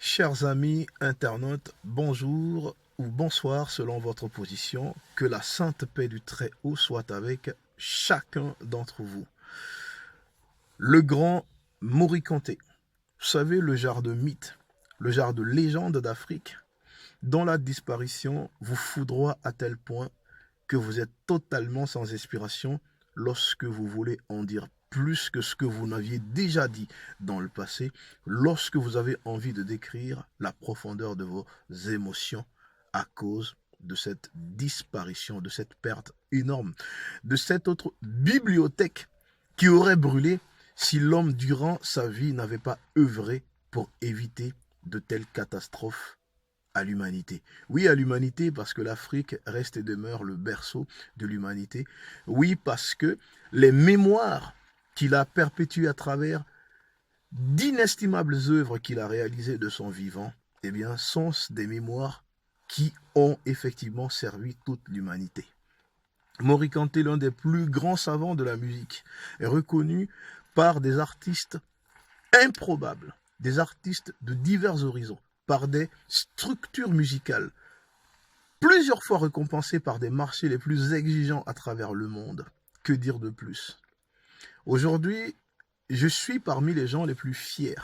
Chers amis internautes, bonjour ou bonsoir selon votre position. Que la sainte paix du Très-Haut soit avec chacun d'entre vous. Le grand Maurice Kanté, vous savez, le genre de mythe, le genre de légende d'Afrique, dont la disparition vous foudroie à tel point que vous êtes totalement sans inspiration lorsque vous voulez en dire plus que ce que vous n'aviez déjà dit dans le passé, lorsque vous avez envie de décrire la profondeur de vos émotions à cause de cette disparition, de cette perte énorme, de cette autre bibliothèque qui aurait brûlé si l'homme durant sa vie n'avait pas œuvré pour éviter de telles catastrophes à l'humanité. Oui, à l'humanité, parce que l'Afrique reste et demeure le berceau de l'humanité. Oui, parce que les mémoires qu'il a perpétuées à travers d'inestimables œuvres qu'il a réalisées de son vivant, eh bien, sont des mémoires qui ont effectivement servi toute l'humanité. Maurice Kanté, l'un des plus grands savants de la musique, est reconnu par des artistes improbables, des artistes de divers horizons, par des structures musicales, plusieurs fois récompensées par des marchés les plus exigeants à travers le monde. Que dire de plus? Aujourd'hui, je suis parmi les gens les plus fiers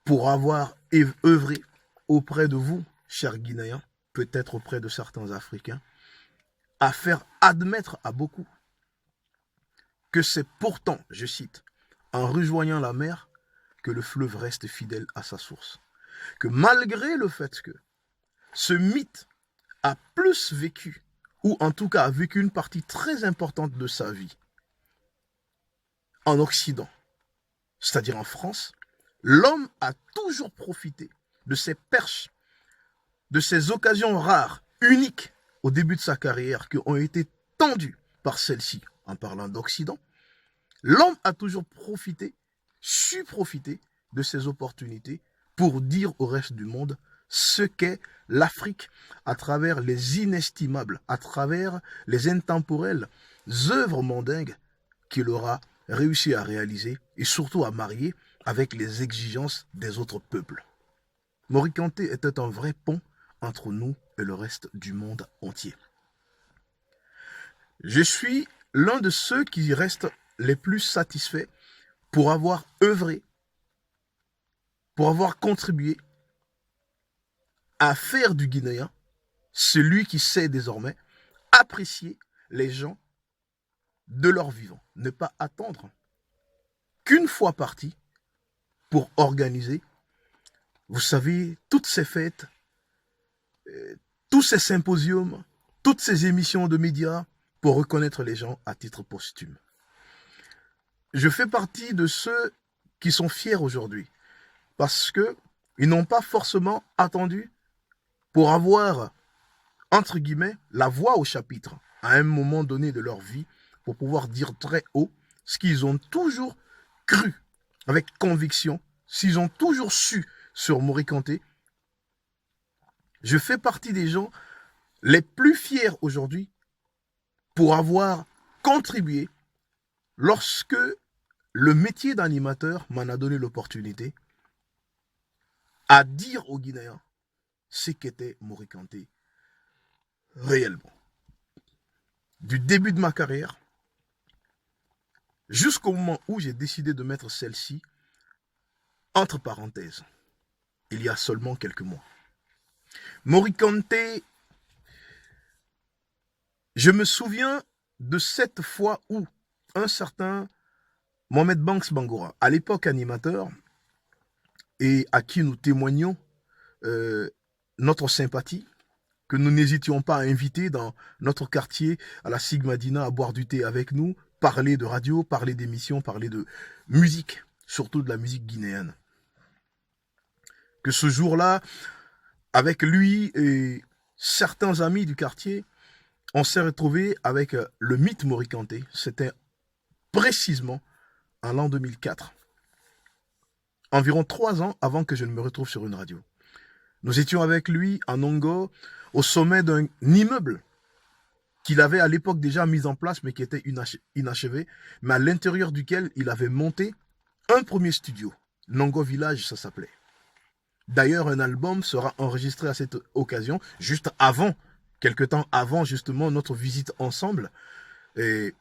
pour avoir œuvré auprès de vous, chers Guinéens, peut-être auprès de certains Africains, à faire admettre à beaucoup que c'est pourtant, je cite, en rejoignant la mer que le fleuve reste fidèle à sa source. Que malgré le fait que ce mythe a plus vécu, ou en tout cas a vécu une partie très importante de sa vie en Occident, c'est-à-dire en France, l'homme a toujours profité de ses perches, de ces occasions rares, uniques au début de sa carrière, qui ont été tendues par celle-ci. En parlant d'Occident, l'homme a toujours su profiter de ces opportunités pour dire au reste du monde ce qu'est l'Afrique à travers les inestimables, à travers les intemporelles œuvres mondingues qu'il aura réussi à réaliser et surtout à marier avec les exigences des autres peuples. Maurice Kanté était un vrai pont entre nous et le reste du monde entier. Je suis l'un de ceux qui restent les plus satisfaits pour avoir œuvré, pour avoir contribué à faire du Guinéen celui qui sait désormais apprécier les gens de leur vivant. Ne pas attendre qu'une fois parti pour organiser, vous savez, toutes ces fêtes, tous ces symposiums, toutes ces émissions de médias pour reconnaître les gens à titre posthume. Je fais partie de ceux qui sont fiers aujourd'hui parce qu'ils n'ont pas forcément attendu pour avoir, entre guillemets, la voix au chapitre à un moment donné de leur vie pour pouvoir dire très haut ce qu'ils ont toujours cru avec conviction, s'ils ont toujours su sur Maurice Kanté. Je fais partie des gens les plus fiers aujourd'hui pour avoir contribué lorsque le métier d'animateur m'en a donné l'opportunité à dire aux Guinéens ce qu'était Maurice Kanté réellement. Du début de ma carrière jusqu'au moment où j'ai décidé de mettre celle-ci entre parenthèses, il y a seulement quelques mois. Maurice Kanté, je me souviens de cette fois où un certain Mohamed Banks Bangora, à l'époque animateur, et à qui nous témoignons notre sympathie, que nous n'hésitions pas à inviter dans notre quartier à la Sigmadina à boire du thé avec nous, parler de radio, parler d'émissions, parler de musique, surtout de la musique guinéenne. Que ce jour-là, avec lui et certains amis du quartier, on s'est retrouvé avec le mythe Maurice Kanté. C'était précisément en l'an 2004. Environ 3 ans avant que je ne me retrouve sur une radio. Nous étions avec lui en Ongo, au sommet d'un immeuble qu'il avait à l'époque déjà mis en place, mais qui était inachevé, mais à l'intérieur duquel il avait monté un premier studio. Nongo Village, ça s'appelait. D'ailleurs, un album sera enregistré à cette occasion, juste avant, quelque temps avant justement notre visite ensemble, et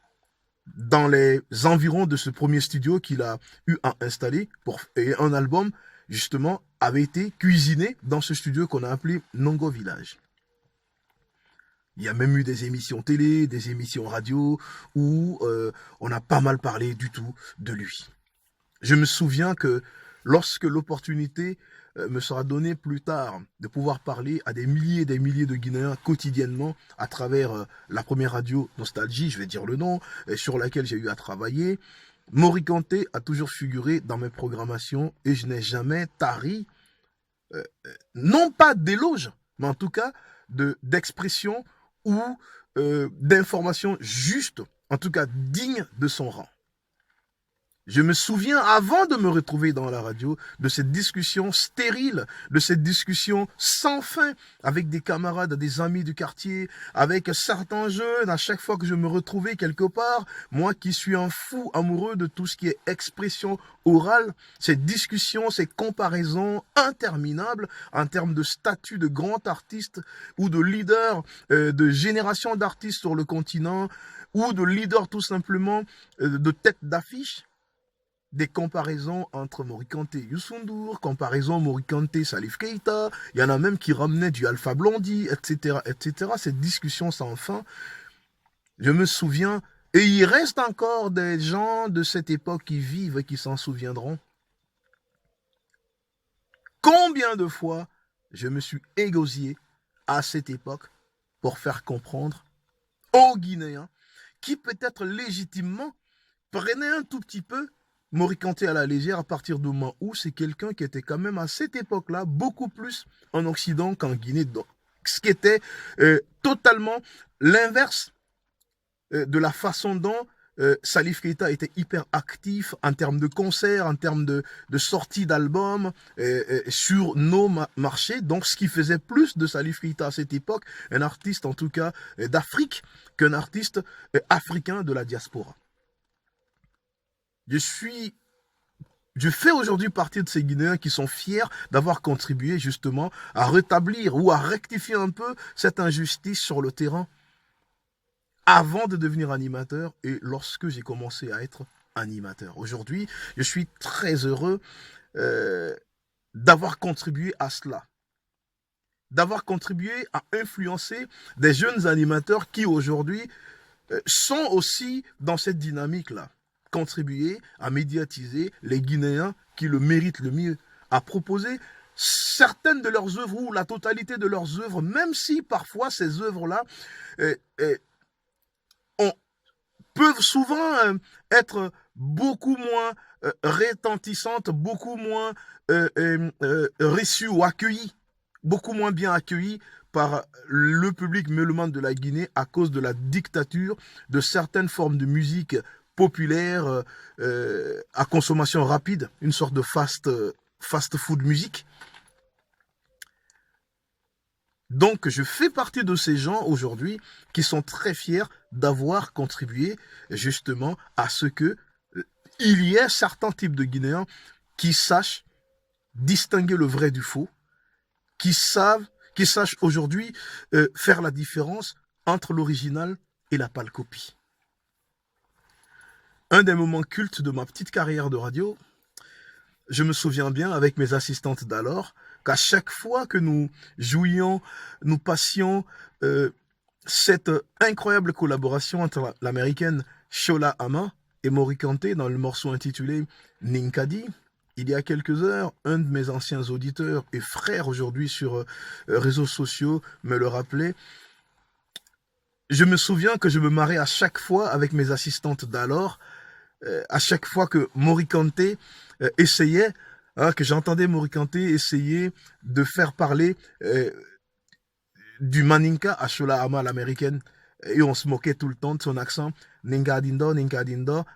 dans les environs de ce premier studio qu'il a eu à installer, et un album justement avait été cuisiné dans ce studio qu'on a appelé Nongo Village. Il y a même eu des émissions télé, des émissions radio, où on a pas mal parlé du tout de lui. Je me souviens que lorsque l'opportunité me sera donnée plus tard de pouvoir parler à des milliers et des milliers de Guinéens quotidiennement à travers la première radio Nostalgie, je vais dire le nom, sur laquelle j'ai eu à travailler, Mori Kanté a toujours figuré dans mes programmations et je n'ai jamais tari, non pas d'éloges, mais en tout cas d'expressions ou d'informations justes, en tout cas dignes de son rang. Je me souviens, avant de me retrouver dans la radio, de cette discussion stérile, de cette discussion sans fin avec des camarades, des amis du quartier, avec certains jeunes, à chaque fois que je me retrouvais quelque part, moi qui suis un fou amoureux de tout ce qui est expression orale, ces discussions, ces comparaisons interminables en termes de statut de grand artiste ou de leader de génération d'artistes sur le continent ou de leader tout simplement de tête d'affiche. Des comparaisons entre Mori Kanté et Youssou N'Dour, comparaison Mori Kanté Salif Keita, il y en a même qui ramenaient du Alpha Blondy, etc., etc. Cette discussion sans fin, je me souviens, et il reste encore des gens de cette époque qui vivent et qui s'en souviendront. Combien de fois je me suis égosié à cette époque pour faire comprendre aux Guinéens qui peut-être légitimement prenaient un tout petit peu Mori Kanté à la légère à partir du moment où c'est quelqu'un qui était quand même à cette époque-là beaucoup plus en Occident qu'en Guinée. Donc, ce qui était totalement l'inverse de la façon dont Salif Keita était hyper actif en termes de concerts, en termes de sorties d'albums sur nos marchés. Donc, ce qui faisait plus de Salif Keita à cette époque, un artiste en tout cas d'Afrique, qu'un artiste africain de la diaspora. Je fais aujourd'hui partie de ces Guinéens qui sont fiers d'avoir contribué justement à rétablir ou à rectifier un peu cette injustice sur le terrain avant de devenir animateur et lorsque j'ai commencé à être animateur. Aujourd'hui, je suis très heureux d'avoir contribué à cela, d'avoir contribué à influencer des jeunes animateurs qui aujourd'hui sont aussi dans cette dynamique-là. Contribuer à médiatiser les Guinéens qui le méritent le mieux, à proposer certaines de leurs œuvres ou la totalité de leurs œuvres, même si parfois ces œuvres-là peuvent souvent être beaucoup moins retentissantes, beaucoup moins reçues ou accueillies, beaucoup moins bien accueillies par le public musulman de la Guinée à cause de la dictature de certaines formes de musique populaire à consommation rapide, une sorte de fast food musique. Donc je fais partie de ces gens aujourd'hui qui sont très fiers d'avoir contribué justement à ce que il y ait certains types de Guinéens qui sachent distinguer le vrai du faux, qui sachent aujourd'hui faire la différence entre l'original et la pâle copie. Un des moments cultes de ma petite carrière de radio, je me souviens bien avec mes assistantes d'alors, qu'à chaque fois que nous jouions, nous passions cette incroyable collaboration entre l'américaine Shola Ama et Mori Kanté dans le morceau intitulé Ninkadi. Il y a quelques heures, un de mes anciens auditeurs et frères aujourd'hui sur réseaux sociaux me le rappelait. Je me souviens que je me marrais à chaque fois avec mes assistantes d'alors, à chaque fois que Mori Kanté essayait, que j'entendais Mori Kanté essayer de faire parler du Maninka à Shola Ama l'américaine, et on se moquait tout le temps de son accent. Ninkadindo,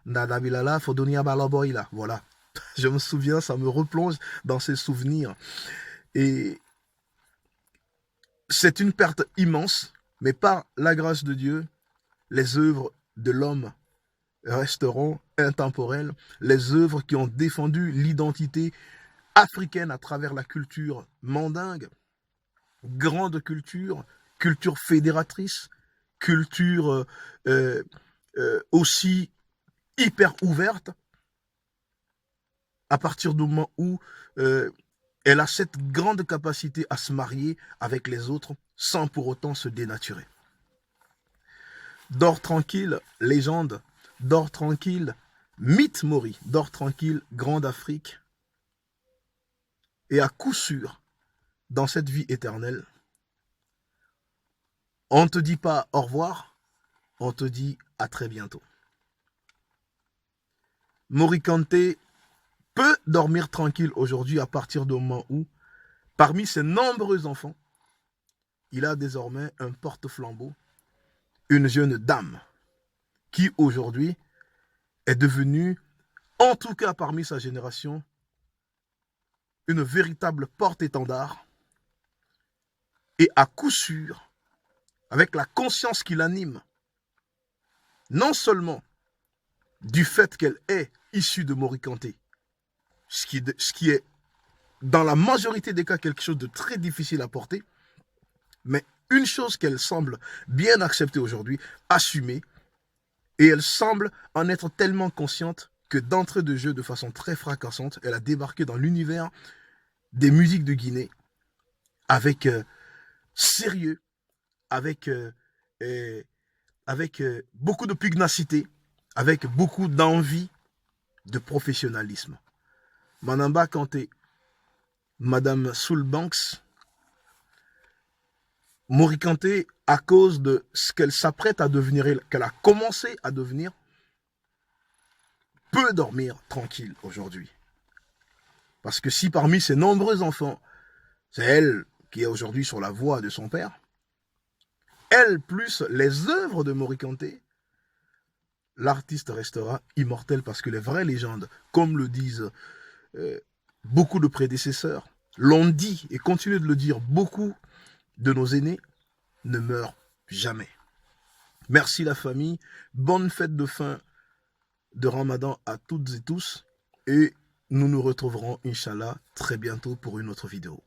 Nadabilala, Fodonia Balaboila. Voilà. Je me souviens, ça me replonge dans ces souvenirs. Et c'est une perte immense, mais par la grâce de Dieu, les œuvres de l'homme resteront intemporelles. Les œuvres qui ont défendu l'identité africaine à travers la culture mandingue, grande culture, culture fédératrice, culture aussi hyper ouverte, à partir du moment où elle a cette grande capacité à se marier avec les autres sans pour autant se dénaturer. Dors tranquille, légende, dors tranquille, mythe Mori, dors tranquille, grande Afrique. Et à coup sûr, dans cette vie éternelle, on ne te dit pas au revoir, on te dit à très bientôt. Mori Kanté peut dormir tranquille aujourd'hui à partir du moment où, parmi ses nombreux enfants, il a désormais un porte-flambeau, une jeune dame qui aujourd'hui est devenue, en tout cas parmi sa génération, une véritable porte-étendard et à coup sûr, avec la conscience qui l'anime, non seulement du fait qu'elle est issue de Mori Kanté, ce qui est dans la majorité des cas quelque chose de très difficile à porter, mais une chose qu'elle semble bien accepter aujourd'hui, assumer, et elle semble en être tellement consciente que d'entrée de jeu, de façon très fracassante, elle a débarqué dans l'univers des musiques de Guinée avec sérieux, avec, beaucoup de pugnacité, avec beaucoup d'envie, de professionnalisme. Manamba Kanté, Madame Soulbanks, Mori Kanté, à cause de ce qu'elle s'apprête à devenir, qu'elle a commencé à devenir, peut dormir tranquille aujourd'hui. Parce que si parmi ses nombreux enfants, c'est elle qui est aujourd'hui sur la voie de son père, elle plus les œuvres de Mori Kanté, l'artiste restera immortel parce que les vraies légendes, comme le disent beaucoup de prédécesseurs, l'ont dit et continuent de le dire beaucoup de nos aînés, ne meurent jamais. Merci la famille, bonne fête de fin de Ramadan à toutes et tous et nous nous retrouverons Inch'Allah très bientôt pour une autre vidéo.